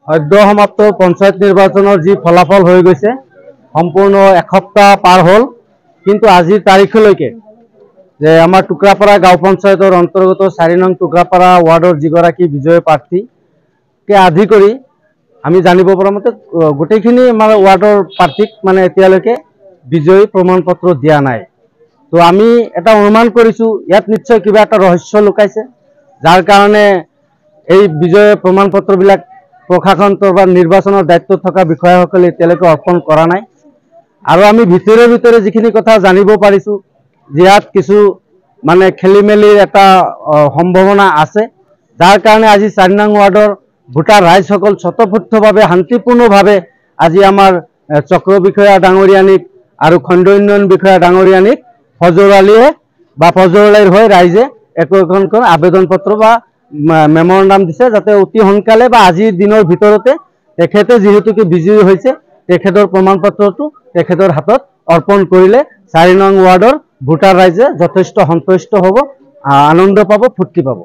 সদ্য সমাপ্ত পঞ্চায়ত নিৰ্বাচনৰ যি ফলাফল হৈ গৈছে সম্পূৰ্ণ এসপ্তাহ পাৰ হ'ল, কিন্তু আজিৰ তাৰিখলৈকে যে আমাৰ টুকুৰাপাৰা গাঁও পঞ্চায়তৰ অন্তৰ্গত 4 নং টুকুৰাপাৰা ৱাৰ্ডৰ যিগৰাকী বিজয়ী প্ৰাৰ্থীকে আদি কৰি আমি জানিব পৰা মতে গোটেইখিনি আমাৰ ৱাৰ্ডৰ প্ৰাৰ্থীক মানে এতিয়ালৈকে বিজয়ী প্ৰমাণ পত্ৰ দিয়া নাই। তো আমি এটা অনুমান কৰিছোঁ ইয়াত নিশ্চয় কিবা এটা ৰহস্য লুকাইছে, যাৰ কাৰণে এই বিজয় প্ৰমাণ পত্ৰবিলাক প্ৰশাসনৰ বা নিৰ্বাচনৰ দায়িত্বত থকা বিষয়াসকলে এতিয়ালৈকে অৰ্পণ কৰা নাই। আৰু আমি ভিতৰে যিখিনি কথা জানিব পাৰিছোঁ যে ইয়াত কিছু মানে খেলি মেলিৰ এটা সম্ভাৱনা আছে, যাৰ কাৰণে আজি 4 নং ৱাৰ্ডৰ ভোটাৰ ৰাইজসকল স্বতঃস্ফূৰ্তভাৱে শান্তিপূৰ্ণভাৱে আজি আমাৰ চক্ৰ বিষয়া ডাঙৰীয়ানীক আৰু খণ্ড উন্নয়ন বিষয়া ডাঙৰীয়ানীক ফজৰালীৰ হৈ ৰাইজে একোখন আবেদন পত্ৰ বা মেমৰেণ্ডাম দিছে, যাতে অতি সোনকালে বা আজিৰ দিনৰ ভিতৰতে তেখেতে যিহেতুকে বিজয়ী হৈছে তেখেতৰ প্ৰমাণ পত্ৰটো তেখেতৰ হাতত অৰ্পণ কৰিলে 4 নং ৱাৰ্ডৰ ভোটাৰ ৰাইজে যথেষ্ট সন্তুষ্ট হ'ব, আনন্দ পাব, ফূৰ্তি পাব।